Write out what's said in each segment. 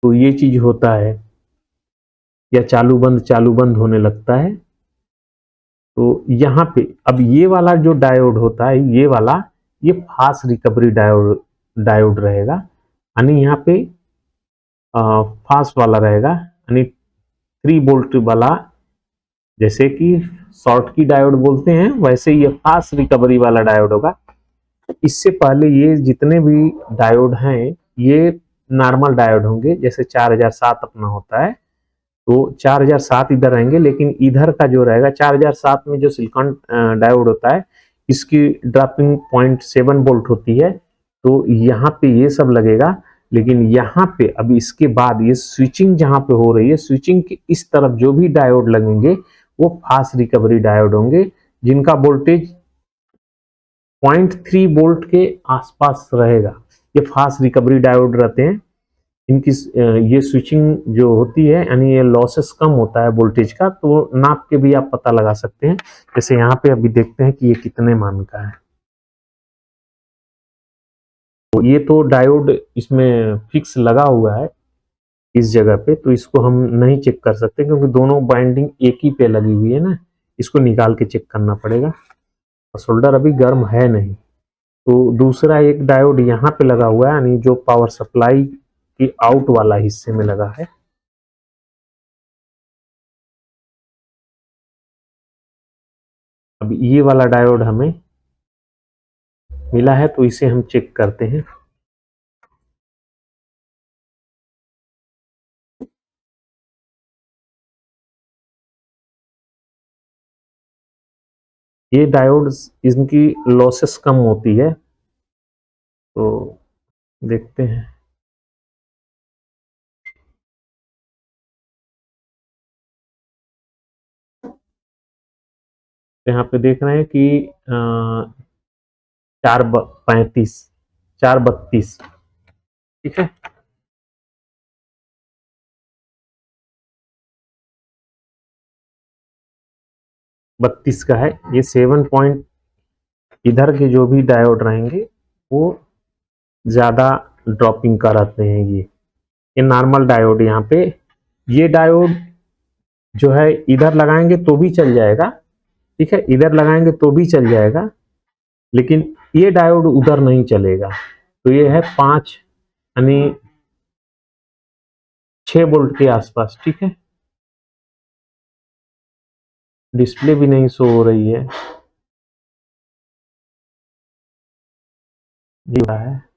तो ये चीज होता है, या चालू बंद होने लगता है। तो यहाँ पे अब ये वाला जो डायोड होता है, ये वाला, ये फास्ट रिकवरी डायोड रहेगा, यानी यहाँ पे फास्ट वाला रहेगा, यानी 3 वोल्ट वाला। जैसे कि शॉर्ट की डायोड बोलते हैं, वैसे ये फास्ट रिकवरी वाला डायोड होगा। इससे पहले ये जितने भी डायोड हैं ये नॉर्मल डायोड होंगे, जैसे 4007 अपना होता है, तो 4007 इधर रहेंगे, लेकिन इधर का जो रहेगा 4007 में जो सिलिकॉन डायोड होता है, इसकी ड्रॉपिंग 0.7 वोल्ट होती है, तो यहाँ पे ये सब लगेगा। लेकिन यहाँ पे अब इसके बाद ये स्विचिंग जहाँ पे हो रही है, स्विचिंग के इस तरफ जो भी डायोड लगेंगे वो फास्ट रिकवरी डायोड होंगे, जिनका वोल्टेज 0.3 वोल्ट के आसपास रहेगा। ये फास्ट रिकवरी डायोड रहते हैं, इनकी ये स्विचिंग जो होती है, यानी ये लॉसेस कम होता है वोल्टेज का, तो नाप के भी आप पता लगा सकते हैं। जैसे यहाँ पे अभी देखते हैं कि ये कितने मान का है। तो ये तो डायोड इसमें फिक्स लगा हुआ है इस जगह पे, तो इसको हम नहीं चेक कर सकते क्योंकि दोनों बाइंडिंग एक ही पे लगी हुई है ना, इसको निकाल के चेक करना पड़ेगा। और सोल्डर अभी गर्म है नहीं। तो दूसरा एक डायोड यहाँ पे लगा हुआ है, यानी जो पावर सप्लाई की आउट वाला हिस्से में लगा है। अब ये वाला डायोड हमें मिला है, तो इसे हम चेक करते हैं। ये डायोड्स, इनकी लॉसेस कम होती है, तो देखते हैं। यहाँ पे देख रहे हैं कि 435, 432, ठीक है। बत्तीस का है ये 7 पॉइंट। इधर के जो भी डायोड रहेंगे वो ज्यादा ड्रॉपिंग कराते हैं। ये नॉर्मल डायोड, यहाँ पे ये डायोड जो है इधर लगाएंगे तो भी चल जाएगा, ठीक है, इधर लगाएंगे तो भी चल जाएगा, लेकिन ये डायोड उधर नहीं चलेगा। तो ये है 5, यानी 6 वोल्ट के आसपास, ठीक है। डिस्प्ले भी नहीं शो हो रही है, जी रहा है।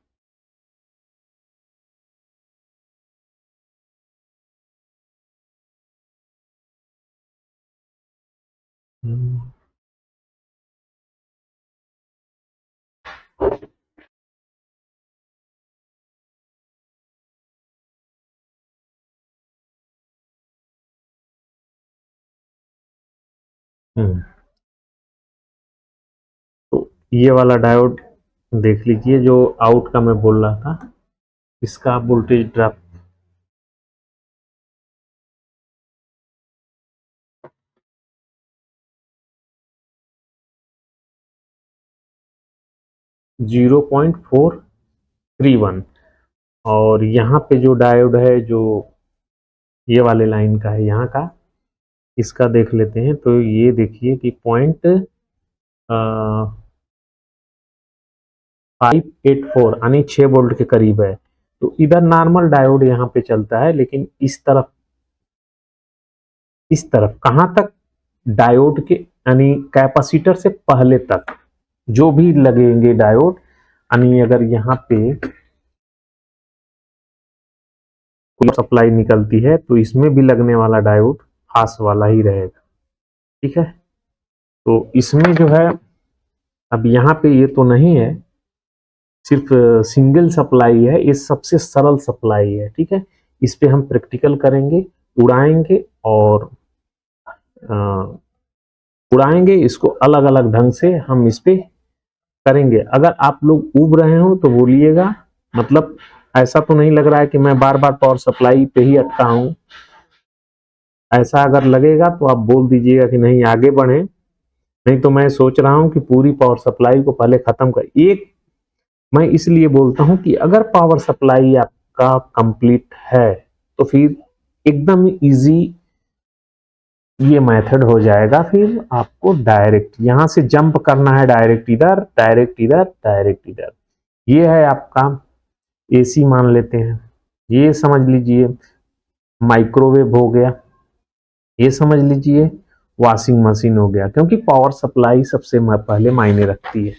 तो ये वाला डायोड देख लीजिए, जो आउट का मैं बोल रहा था, इसका वोल्टेज ड्रॉप 0.431। और यहाँ पे जो डायोड है, जो ये वाले लाइन का है यहाँ का, इसका देख लेते हैं। तो ये देखिए कि 584, यानी 6 वोल्ट के करीब है। तो इधर नॉर्मल डायोड यहाँ पे चलता है, लेकिन इस तरफ कहाँ तक, डायोड के यानी कैपेसिटर से पहले तक जो भी लगेंगे डायोड, यानी अगर यहाँ पे कोई सप्लाई निकलती है तो इसमें भी लगने वाला डायोड फास्ट वाला ही रहेगा, ठीक है। तो इसमें जो है, अब यहाँ पे ये तो नहीं है, सिर्फ सिंगल सप्लाई है, ये सबसे सरल सप्लाई है, ठीक है। इस पे हम प्रैक्टिकल करेंगे, उड़ाएंगे और उड़ाएंगे इसको अलग अलग ढंग से हम इस पे करेंगे। अगर आप लोग उब रहे हो तो बोलिएगा, मतलब ऐसा तो नहीं लग रहा है कि मैं बार बार पावर सप्लाई पे ही अटका हूं। ऐसा अगर लगेगा तो आप बोल दीजिएगा कि नहीं आगे बढ़े, नहीं तो मैं सोच रहा हूं कि पूरी पावर सप्लाई को पहले खत्म कर। एक मैं इसलिए बोलता हूं कि अगर पावर सप्लाई आपका कंप्लीट है तो फिर एकदम इजी ये मेथड हो जाएगा। फिर आपको डायरेक्ट यहां से जंप करना है, डायरेक्ट इधर डायरेक्ट इधर डायरेक्ट इधर। ये है आपका एसी मान लेते हैं, ये समझ लीजिए माइक्रोवेव हो गया, ये समझ लीजिए वॉशिंग मशीन हो गया, क्योंकि पावर सप्लाई सबसे पहले मायने रखती है।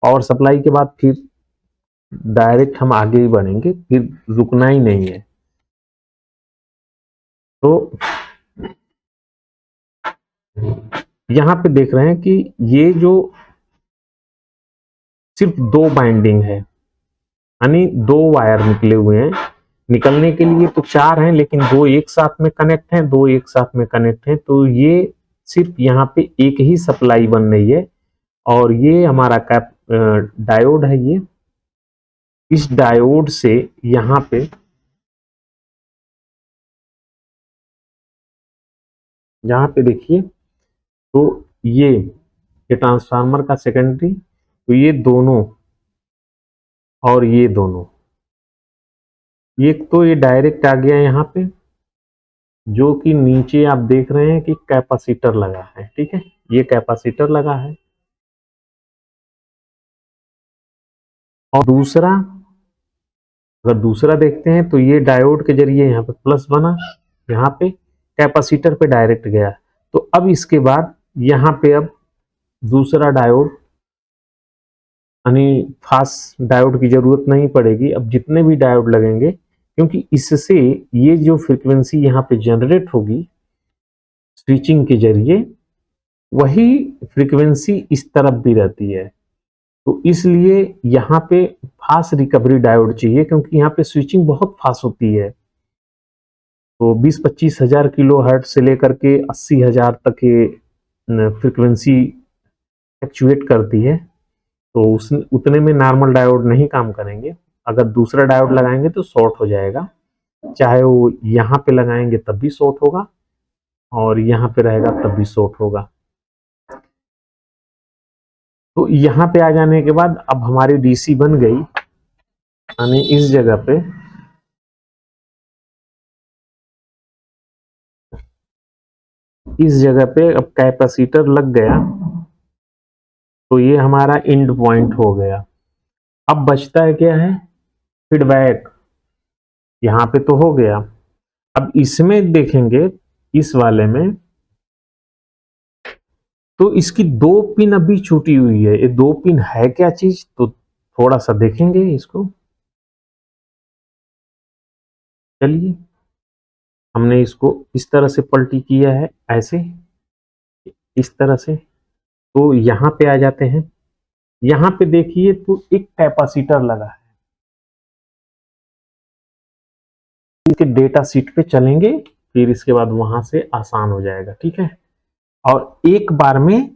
पावर सप्लाई के बाद फिर डायरेक्ट हम आगे ही बढ़ेंगे, फिर रुकना ही नहीं है। तो यहां पे देख रहे हैं कि ये जो सिर्फ दो बाइंडिंग है, यानी दो वायर निकले हुए हैं। निकलने के लिए तो चार हैं, लेकिन दो एक साथ में कनेक्ट हैं, दो एक साथ में कनेक्ट हैं। तो ये सिर्फ यहाँ पे एक ही सप्लाई बन रही है, और ये हमारा कैप डायोड है। ये इस डायोड से यहाँ पे देखिए, तो ये ट्रांसफार्मर का सेकेंडरी, तो ये दोनों और ये दोनों, एक तो ये डायरेक्ट आ गया यहाँ पे, जो कि नीचे आप देख रहे हैं कि कैपेसिटर लगा है, ठीक है, ये कैपेसिटर लगा है। और दूसरा, अगर दूसरा देखते हैं तो ये डायोड के जरिए यहाँ पे प्लस बना, यहाँ पे कैपेसिटर पे डायरेक्ट गया। तो अब इसके बाद यहाँ पे अब दूसरा डायोड, यानी फास्ट डायोड की जरूरत नहीं पड़ेगी। अब जितने भी डायोड लगेंगे, क्योंकि इससे ये जो फ्रीक्वेंसी यहाँ पे जनरेट होगी स्विचिंग के जरिए, वही फ्रीक्वेंसी इस तरफ भी रहती है। तो इसलिए यहाँ पे फास्ट रिकवरी डायोड चाहिए, क्योंकि यहाँ पे स्विचिंग बहुत फास्ट होती है। तो 20-25 हजार किलो हर्ट्ज से लेकर के 80,000 तक ये फ्रीक्वेंसी फ्लक्चुएट करती है। तो उस उतने में नॉर्मल डायोड नहीं काम करेंगे। अगर दूसरा डायोड लगाएंगे तो शॉर्ट हो जाएगा, चाहे वो यहाँ पे लगाएंगे तब भी शॉर्ट होगा, और यहाँ पे रहेगा तब भी शॉर्ट होगा। तो यहाँ पे आ जाने के बाद अब हमारी डीसी बन गई, यानी इस जगह पे अब कैपेसिटर लग गया। तो ये हमारा एंड पॉइंट हो गया। अब बचता है क्या है, फीडबैक। यहाँ पे तो हो गया। अब इसमें देखेंगे, इस वाले में तो इसकी दो पिन अभी छूटी हुई है। ये दो पिन है क्या चीज, तो थोड़ा सा देखेंगे इसको। चलिए, हमने इसको इस तरह से पलटी किया है, ऐसे इस तरह से। तो यहाँ पे आ जाते हैं, यहाँ पे देखिए तो एक कैपेसिटर लगा है। इसके डेटा शीट पे चलेंगे, फिर इसके बाद वहां से आसान हो जाएगा, ठीक है। और एक बार में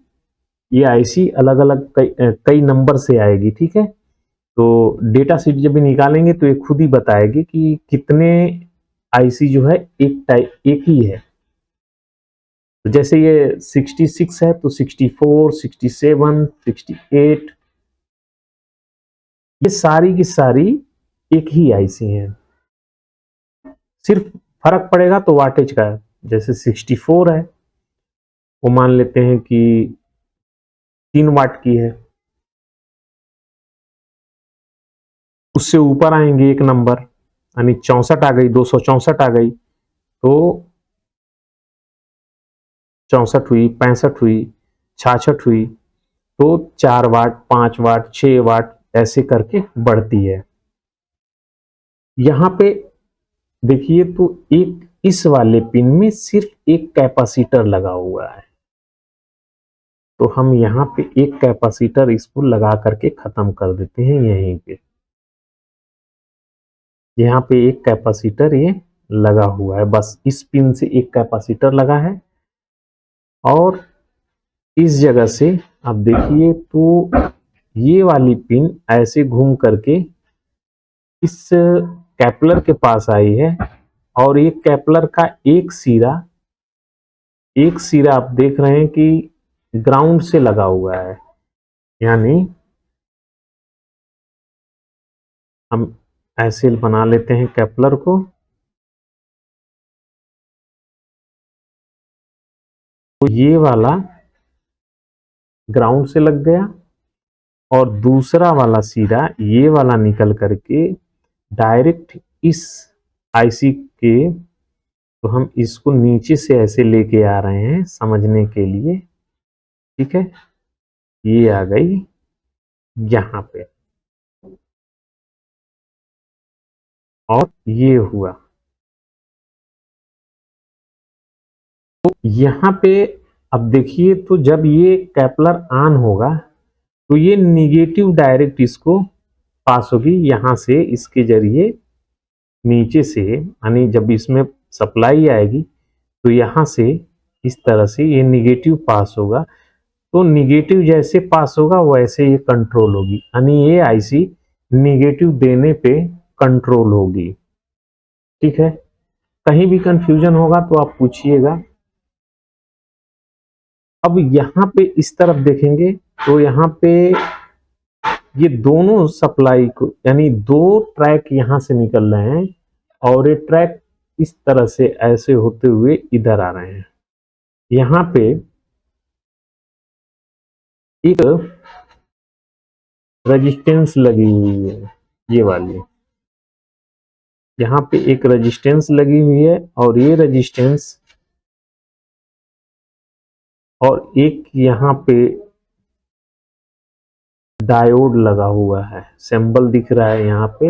ये आईसी अलग अलग कई नंबर से आएगी, ठीक है। तो डेटा शीट जब भी निकालेंगे तो ये खुद ही बताएगी कि कितने आईसी जो है एक ही है। तो जैसे ये 66 है तो 64, 67, 68, ये सारी की सारी एक ही आईसी है। सिर्फ फर्क पड़ेगा तो वाटेज का है। जैसे 64 है, वो मान लेते हैं कि 3 वाट की है। उससे ऊपर आएंगे एक नंबर, यानी 64 आ गई, 264 आ गई, तो 64 हुई, 65 हुई, 66 हुई, तो 4 वाट, 5 वाट, 6 वाट ऐसे करके बढ़ती है। यहां पे देखिए तो एक इस वाले पिन में सिर्फ एक कैपेसिटर लगा हुआ है। तो हम यहाँ पे एक कैपेसिटर इसको लगा करके खत्म कर देते हैं यहीं पे। यहाँ पे एक कैपेसिटर ये लगा हुआ है, बस इस पिन से एक कैपेसिटर लगा है। और इस जगह से आप देखिए तो ये वाली पिन ऐसे घूम करके इस कैपलर के पास आई है, और ये कैपलर का एक सिरा आप देख रहे हैं कि ग्राउंड से लगा हुआ है। यानी हम ऐसे बना लेते हैं कैपलर को, तो ये वाला ग्राउंड से लग गया और दूसरा वाला सिरा ये वाला निकल करके डायरेक्ट इस आईसी के, तो हम इसको नीचे से ऐसे लेके आ रहे हैं समझने के लिए, ठीक है। ये आ गई यहां पे और ये हुआ। तो यहां पे अब देखिए, तो जब ये कैपलर ऑन होगा तो ये निगेटिव डायरेक्ट इसको पास होगी यहां से, इसके जरिए नीचे से, यानी जब इसमें सप्लाई आएगी तो यहां से इस तरह से ये निगेटिव पास होगा। तो निगेटिव जैसे पास होगा वैसे ये कंट्रोल होगी, यानी ये आईसी निगेटिव देने पे कंट्रोल होगी, ठीक है। कहीं भी कंफ्यूजन होगा तो आप पूछिएगा। अब यहाँ पे इस तरफ देखेंगे तो यहाँ पे ये दोनों सप्लाई को, यानी दो ट्रैक यहां से निकल रहे हैं और ये ट्रैक इस तरह से ऐसे होते हुए इधर आ रहे हैं। यहाँ पे एक रेजिस्टेंस लगी हुई है, ये वाली, यहाँ पे एक रेजिस्टेंस लगी हुई है और ये रेजिस्टेंस, और एक यहाँ पे डायोड लगा हुआ है, सिंबल दिख रहा है यहाँ पे।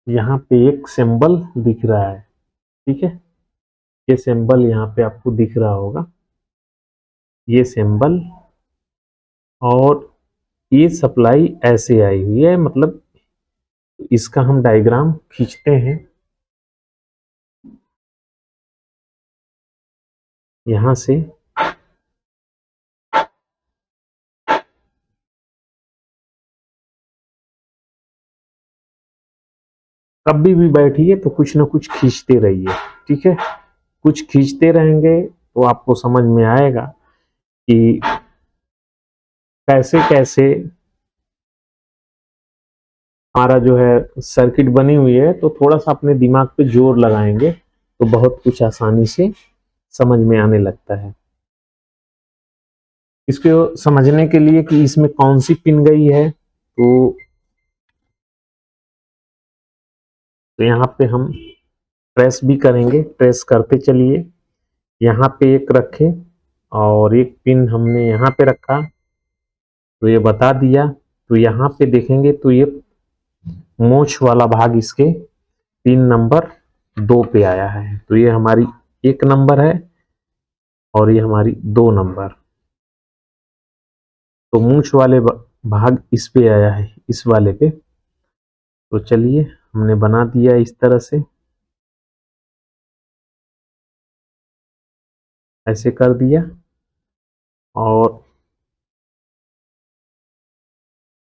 यहाँ पे एक सिंबल दिख रहा है, ठीक है। ये सिंबल यहाँ पे आपको दिख रहा होगा, ये सिंबल, और ये सप्लाई ऐसे आई हुई है, मतलब इसका हम डायग्राम खींचते हैं। यहां से कभी भी बैठिए तो कुछ ना कुछ खींचते रहिए, ठीक है। कुछ खींचते रहेंगे तो आपको समझ में आएगा कि कैसे कैसे हमारा जो है सर्किट बनी हुई है। तो थोड़ा सा अपने दिमाग पे जोर लगाएंगे तो बहुत कुछ आसानी से समझ में आने लगता है। इसको समझने के लिए कि इसमें कौन सी पिन गई है, तो यहाँ पे हम ट्रेस भी करेंगे, ट्रेस करते चलिए। यहाँ पे एक रखे और एक पिन हमने यहाँ पे रखा, तो ये बता दिया। तो यहाँ पे देखेंगे तो ये मोछ वाला भाग इसके पिन नंबर 2 पे आया है, तो ये हमारी 1 नंबर है और ये हमारी 2 नंबर। तो मूछ वाले भाग इस पे आया है, इस वाले पे। तो चलिए हमने बना दिया इस तरह से, ऐसे कर दिया। और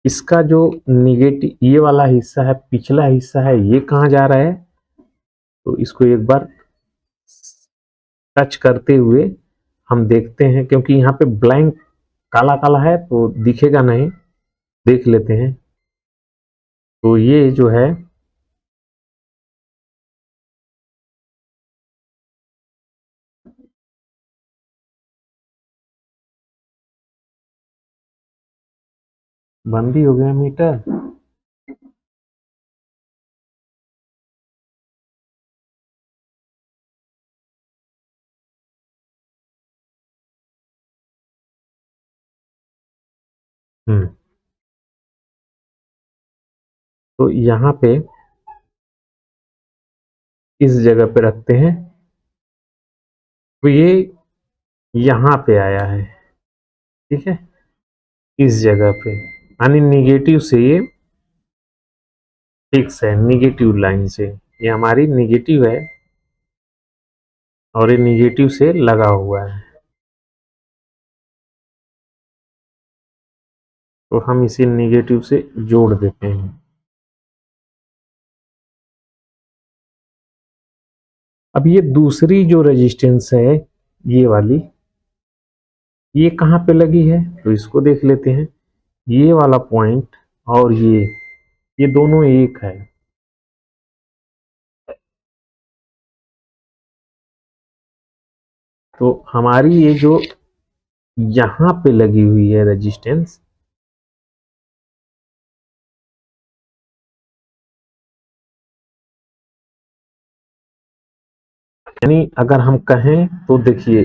इसका जो निगेटिव ये वाला हिस्सा है, पिछला हिस्सा है, ये कहाँ जा रहा है, तो इसको एक बार टच करते हुए हम देखते हैं, क्योंकि यहाँ पे ब्लैंक काला काला है तो दिखेगा नहीं, देख लेते हैं। तो ये जो है बंद ही हो गया मीटर। तो यहाँ पे इस जगह पे रखते हैं, तो ये यहाँ पे आया है, ठीक है, इस जगह पे, यानी निगेटिव से ये फिक्स है, निगेटिव लाइन से ये हमारी निगेटिव है और ये निगेटिव से लगा हुआ है। तो हम इसे निगेटिव से जोड़ देते हैं। अब ये दूसरी जो रेजिस्टेंस है, ये वाली, ये कहाँ पे लगी है, तो इसको देख लेते हैं। ये वाला पॉइंट और ये ये दोनों एक है। तो हमारी ये जो यहां पे लगी हुई है रेजिस्टेंस, यानी अगर हम कहें तो देखिए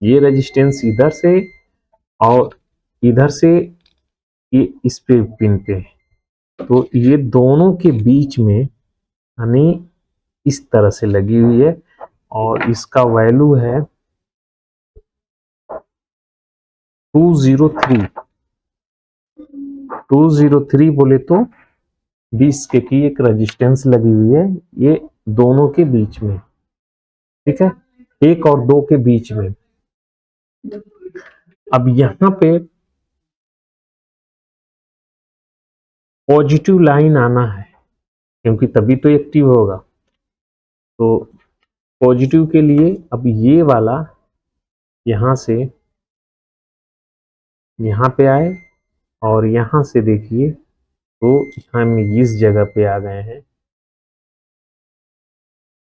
ये रेजिस्टेंस इधर से और इधर से ये इस पे पिन पे, तो ये दोनों के बीच में यानी इस तरह से लगी हुई है और इसका वैल्यू है 203। 203 बोले तो 20 के की एक रेजिस्टेंस लगी हुई है ये दोनों के बीच में, ठीक है, एक और दो के बीच में। अब यहां पे पॉजिटिव लाइन आना है क्योंकि तभी तो एक्टिव होगा। तो पॉजिटिव के लिए अब ये वाला यहां से यहां पे आए और यहां से देखिए तो हम इस जगह पे आ गए हैं।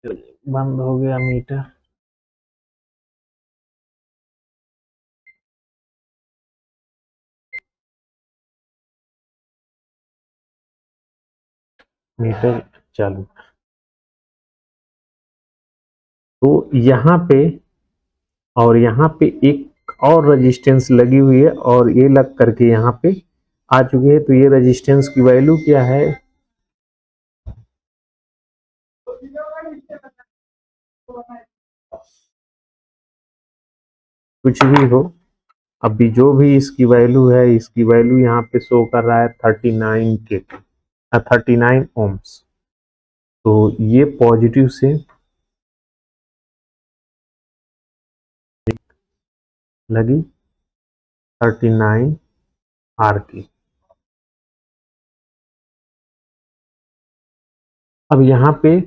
बंद हो गया मीटर। मीटर चालू। तो यहाँ पे और यहाँ पे एक और रेजिस्टेंस लगी हुई है और ये लग करके यहाँ पे आ चुकी है। तो ये रेजिस्टेंस की वैल्यू क्या है, कुछ भी हो, अभी जो भी इसकी वैल्यू है, इसकी वैल्यू यहाँ पे शो कर रहा है 39 के 39 ओम्स। तो ये पॉजिटिव से लगी 39 आर की। अब यहाँ पे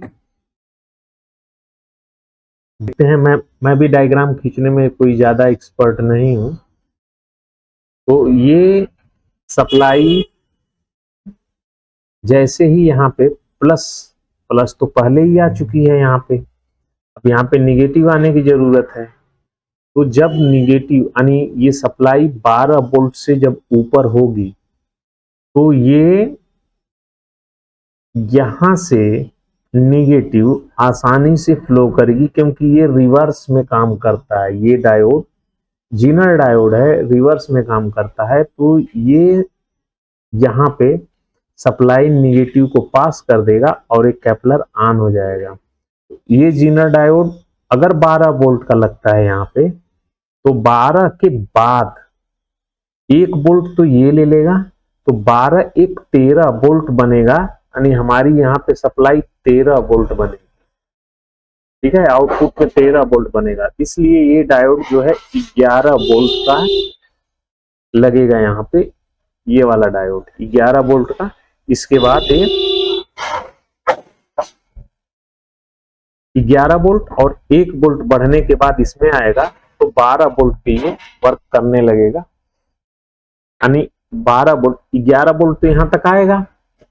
देखते हैं, मैं भी डायग्राम खींचने में कोई ज्यादा एक्सपर्ट नहीं हूं। तो ये सप्लाई जैसे ही यहाँ पे प्लस प्लस तो पहले ही आ चुकी है यहाँ पे, अब यहाँ पे निगेटिव आने की जरूरत है। तो जब निगेटिव यानी ये सप्लाई 12 वोल्ट से जब ऊपर होगी तो ये यहां से निगेटिव आसानी से फ्लो करेगी क्योंकि ये रिवर्स में काम करता है। ये डायोड जीनर डायोड है, रिवर्स में काम करता है। तो ये यहाँ पे सप्लाई निगेटिव को पास कर देगा और एक कैपलर ऑन हो जाएगा। ये जीनर डायोड अगर 12 वोल्ट का लगता है यहाँ पे, तो 12 के बाद 1 वोल्ट तो ये ले लेगा, तो 12 एक 13 वोल्ट बनेगा, यानी हमारी यहाँ पे सप्लाई 13 वोल्ट बनेगी। ठीक है, आउटपुट में 13 वोल्ट बनेगा, इसलिए ये डायोड जो है 11 वोल्ट का लगेगा यहाँ पे। ये वाला डायोड 11 वोल्ट का, इसके बाद ये 11 वोल्ट और 1 वोल्ट बढ़ने के बाद इसमें आएगा, तो 12 वोल्ट पे ये वर्क करने लगेगा। यानी 12 वोल्ट 11 वोल्ट तो यहां तक आएगा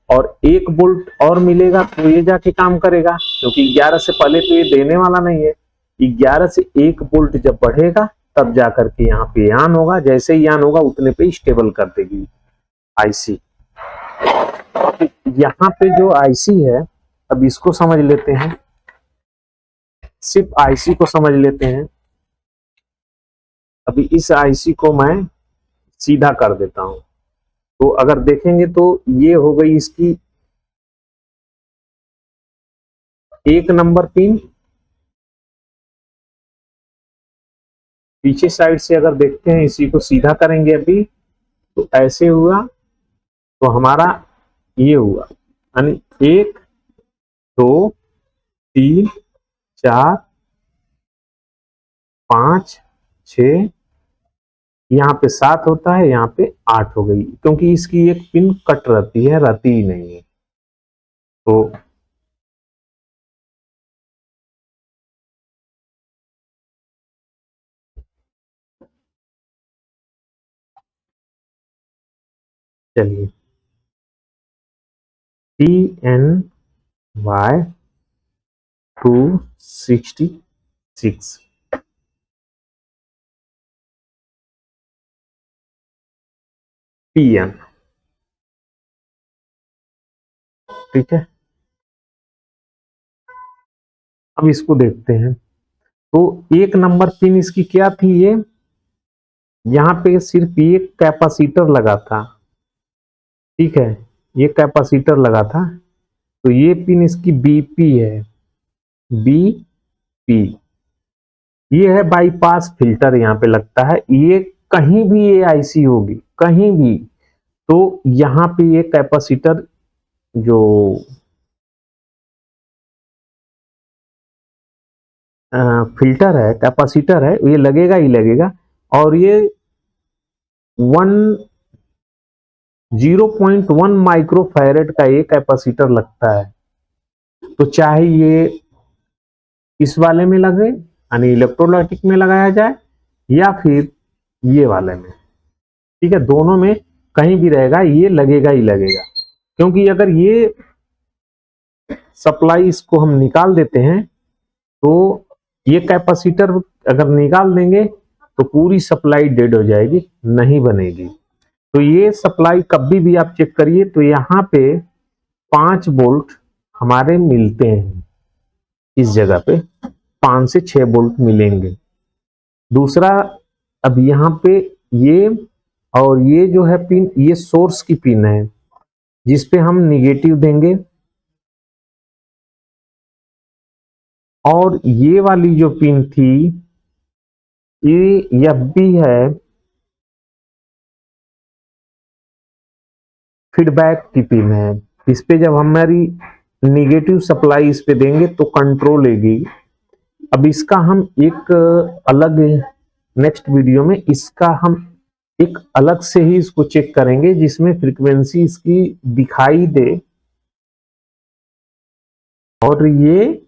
और 1 वोल्ट और मिलेगा तो ये जाके काम करेगा, क्योंकि 11 से पहले तो ये देने वाला नहीं है। 11 से 1 वोल्ट जब बढ़ेगा तब जाकर के यहाँ पे ऑन होगा, जैसे ही ऑन होगा उतने पे स्टेबल कर देगी आईसी। यहाँ पे जो आईसी है, अब इसको समझ लेते हैं, सिर्फ आईसी को समझ लेते हैं। अभी इस आईसी को मैं सीधा कर देता हूं। तो अगर देखेंगे तो ये हो गई इसकी 1 नंबर पिन। पीछे साइड से अगर देखते हैं, इसी को सीधा करेंगे अभी तो ऐसे हुआ, तो हमारा ये हुआ, यानी 1 2 3 4 5 6, यहाँ पे 7 होता है, यहाँ पे 8 हो गई, क्योंकि इसकी एक पिन कट रहती है, रहती ही नहीं है। तो चलिए TNY266 PN, ठीक है। अब इसको देखते हैं। तो एक नंबर पिन इसकी क्या थी, ये यहां पे सिर्फ एक कैपेसिटर लगा था, ठीक है, ये कैपेसिटर लगा था। तो ये पिन इसकी बीपी है, बीपी, ये है बाईपास फिल्टर यहां पे लगता है। ये कहीं भी ये आईसी होगी, कहीं भी, तो यहां पे ये कैपेसिटर जो फिल्टर है, कैपेसिटर है, ये लगेगा ही लगेगा। और ये 0.1 माइक्रोफैरेड का ये कैपेसिटर लगता है। तो चाहे ये इस वाले में लगे, यानी इलेक्ट्रोलाइटिक में लगाया जाए, या फिर ये वाले में, ठीक है, दोनों में कहीं भी रहेगा, ये लगेगा ही लगेगा। क्योंकि अगर ये सप्लाई इसको हम निकाल देते हैं, तो ये कैपेसिटर अगर निकाल देंगे तो पूरी सप्लाई डेड हो जाएगी, नहीं बनेगी। तो ये सप्लाई कभी भी आप चेक करिए तो यहाँ पे 5 वोल्ट हमारे मिलते हैं, इस जगह पे 5 से 6 वोल्ट मिलेंगे। दूसरा, अब यहाँ पे ये और ये जो है पिन, ये सोर्स की पिन है जिसपे हम निगेटिव देंगे, और ये वाली जो पिन थी ये भी है फीडबैक की पिन है। इस पे जब हमारी निगेटिव सप्लाई इस पे देंगे तो कंट्रोल लेगी। अब इसका हम एक अलग नेक्स्ट वीडियो में इसका हम एक अलग से ही इसको चेक करेंगे, जिसमें फ्रीक्वेंसी इसकी दिखाई दे और ये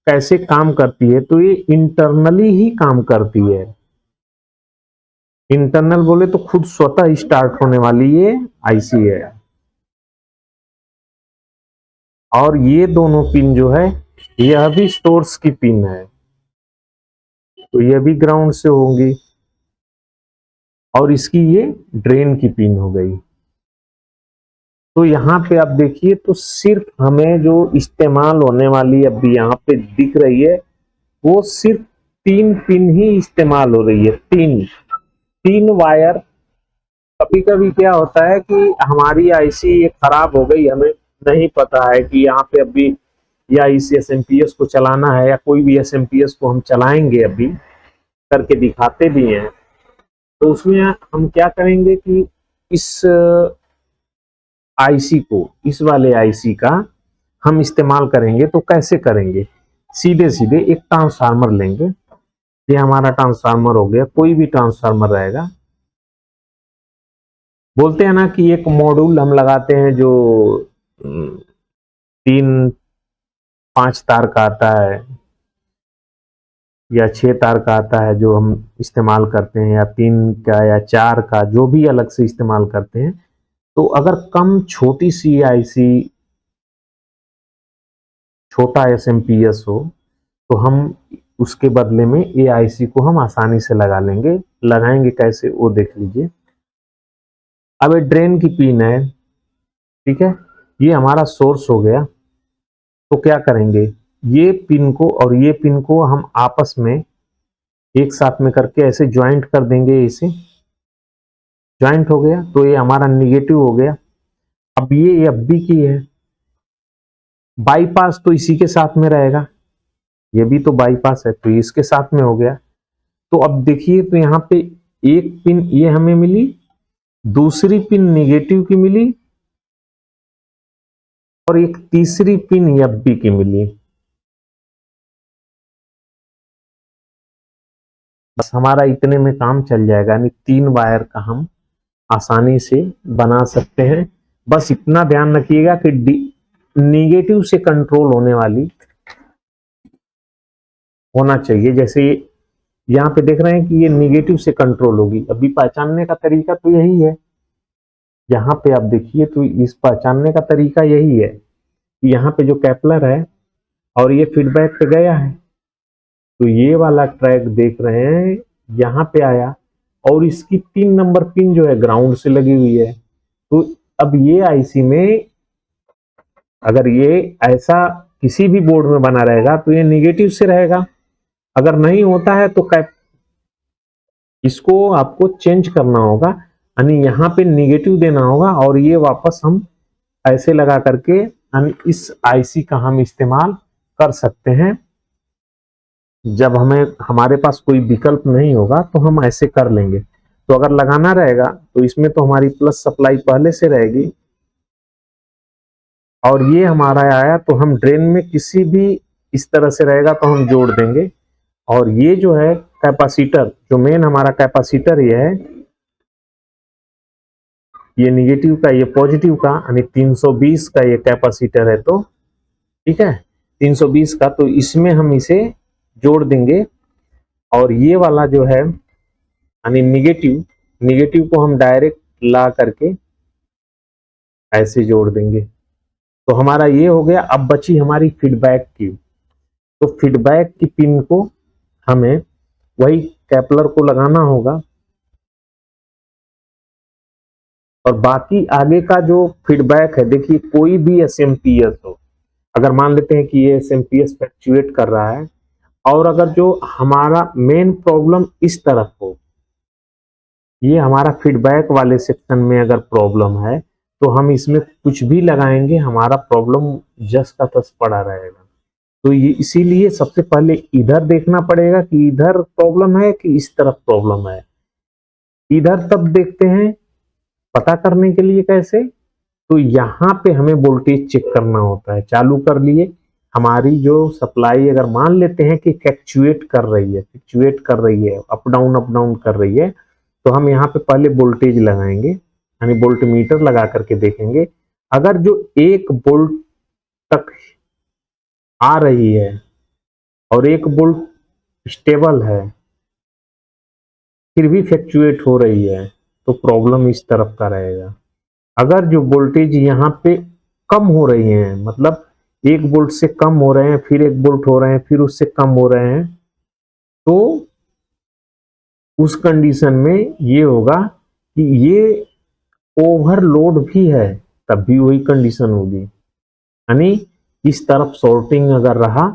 कैसे काम करती है। तो ये इंटरनली ही काम करती है। इंटरनल बोले तो खुद स्वतः स्टार्ट होने वाली ये आईसी है। और ये दोनों पिन जो है, यह भी सोर्स की पिन है, तो यह भी ग्राउंड से होंगी, और इसकी ये ड्रेन की पिन हो गई। तो यहाँ पे आप देखिए तो सिर्फ हमें जो इस्तेमाल होने वाली अभी यहाँ पे दिख रही है, वो सिर्फ 3 पिन ही इस्तेमाल हो रही है। 3 वायर। कभी कभी क्या होता है कि हमारी आईसी ये खराब हो गई, हमें नहीं पता है कि यहाँ पे अभी या इस एसएमपीएस को चलाना है, या कोई भी एसएमपीएस को हम चलाएंगे, अभी करके दिखाते भी हैं। तो उसमें हम क्या करेंगे कि इस आईसी को, इस वाले आईसी का हम इस्तेमाल करेंगे। तो कैसे करेंगे, सीधे सीधे एक ट्रांसफार्मर लेंगे। ये हमारा ट्रांसफार्मर हो गया, कोई भी ट्रांसफार्मर रहेगा। बोलते हैं ना कि एक मॉड्यूल हम लगाते हैं जो 3-5 तार का आता है या 6 तार का आता है, जो हम इस्तेमाल करते हैं, या 3 का या 4 का, जो भी अलग से इस्तेमाल करते हैं। तो अगर कम छोटी सी आईसी, छोटा एसएमपीएस हो, तो हम उसके बदले में ये आईसी को हम आसानी से लगा लेंगे। लगाएंगे कैसे वो देख लीजिए। अब ये ड्रेन की पिन है, ठीक है, ये हमारा सोर्स हो गया। तो क्या करेंगे, ये पिन को और ये पिन को हम आपस में एक साथ में करके ऐसे ज्वाइंट कर देंगे। इसे ज्वाइंट हो गया, तो ये हमारा निगेटिव हो गया। अब ये एफबी की है, बाईपास तो इसी के साथ में रहेगा, ये भी तो बाईपास है, तो इसके साथ में हो गया। तो अब देखिए, तो यहाँ पे एक पिन ये हमें मिली, दूसरी पिन निगेटिव की मिली, और एक तीसरी पिन एफबी की मिली। बस हमारा इतने में काम चल जाएगा, यानी 3 वायर का हम आसानी से बना सकते हैं। बस इतना ध्यान रखिएगा कि निगेटिव से कंट्रोल होने वाली होना चाहिए। जैसे यहाँ पे देख रहे हैं कि ये निगेटिव से कंट्रोल होगी। अभी पहचानने का तरीका तो यही है, यहाँ पे आप देखिए तो इस पहचानने का तरीका यही है यहाँ पे जो कैपलर है और ये फीडबैक पे गया है, तो ये वाला ट्रैक देख रहे हैं यहाँ पे आया और इसकी 3 नंबर पिन जो है ग्राउंड से लगी हुई है। तो अब ये आईसी में अगर ये ऐसा किसी भी बोर्ड में बना रहेगा तो ये निगेटिव से रहेगा, अगर नहीं होता है तो इसको आपको चेंज करना होगा, यानी यहाँ पे निगेटिव देना होगा और ये वापस हम ऐसे लगा करके यानी इस आईसी का हम इस्तेमाल कर सकते हैं। जब हमारे पास कोई विकल्प नहीं होगा तो हम ऐसे कर लेंगे। तो अगर लगाना रहेगा तो इसमें तो हमारी प्लस सप्लाई पहले से रहेगी और ये हमारा आया तो हम ड्रेन में किसी भी इस तरह से रहेगा तो हम जोड़ देंगे। और ये जो है कैपेसिटर, जो मेन हमारा कैपेसिटर ये है, ये निगेटिव का ये पॉजिटिव का, यानी 320 का ये कैपेसिटर है। तो ठीक है 320 का, तो इसमें हम इसे जोड़ देंगे और ये वाला जो है यानी निगेटिव को हम डायरेक्ट ला करके ऐसे जोड़ देंगे। तो हमारा ये हो गया। अब बची हमारी फीडबैक की, तो फीडबैक की पिन को हमें वही कैपलर को लगाना होगा और बाकी आगे का जो फीडबैक है, देखिए कोई भी एसएमपीएस हो, अगर मान लेते हैं कि ये एसएमपीएस फ्लक्चुएट कर रहा है और अगर जो हमारा मेन प्रॉब्लम इस तरफ हो, ये हमारा फीडबैक वाले सेक्शन में अगर प्रॉब्लम है तो हम इसमें कुछ भी लगाएंगे हमारा प्रॉब्लम जस का तस पड़ा रहेगा। तो ये इसीलिए सबसे पहले इधर देखना पड़ेगा कि इधर प्रॉब्लम है कि इस तरफ प्रॉब्लम है। इधर तब देखते हैं पता करने के लिए कैसे, तो यहाँ पे हमें वोल्टेज चेक करना होता है। चालू कर लिए, हमारी जो सप्लाई अगर मान लेते हैं कि फ्लक्चुएट कर रही है अप डाउन कर रही है, तो हम यहाँ पे पहले वोल्टेज लगाएंगे, यानी वोल्ट मीटर लगा करके देखेंगे। अगर जो 1 वोल्ट तक आ रही है और 1 वोल्ट स्टेबल है फिर भी फ्लक्चुएट हो रही है, तो प्रॉब्लम इस तरफ का रहेगा। अगर जो वोल्टेज यहाँ पे कम हो रही है, मतलब 1 वोल्ट से कम हो रहे हैं, फिर 1 वोल्ट हो रहे हैं, फिर उससे कम हो रहे हैं, तो उस कंडीशन में ये होगा कि ये ओवरलोड भी है, तब भी वही कंडीशन होगी। यानी इस तरफ शॉर्टिंग अगर रहा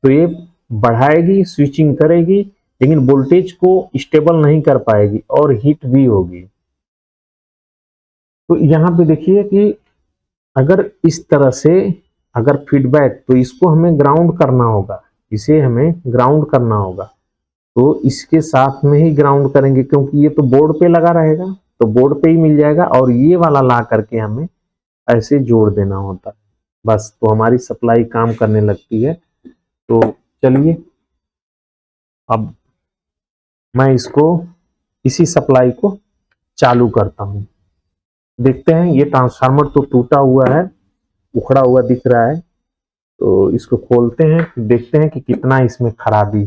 तो ये बढ़ाएगी, स्विचिंग करेगी, लेकिन वोल्टेज को स्टेबल नहीं कर पाएगी और हीट भी होगी। तो यहाँ पे देखिए कि अगर इस तरह से अगर फीडबैक, तो इसको हमें ग्राउंड करना होगा, इसे हमें ग्राउंड करना होगा। तो इसके साथ में ही ग्राउंड करेंगे क्योंकि ये तो बोर्ड पे लगा रहेगा, तो बोर्ड पे ही मिल जाएगा और ये वाला ला करके हमें ऐसे जोड़ देना होता है बस, तो हमारी सप्लाई काम करने लगती है। तो चलिए अब मैं इसको इसी सप्लाई को चालू करता हूँ। देखते हैं, ये ट्रांसफार्मर तो टूटा हुआ है, उखड़ा हुआ दिख रहा है, तो इसको खोलते हैं, देखते हैं कि कितना इसमें खराबी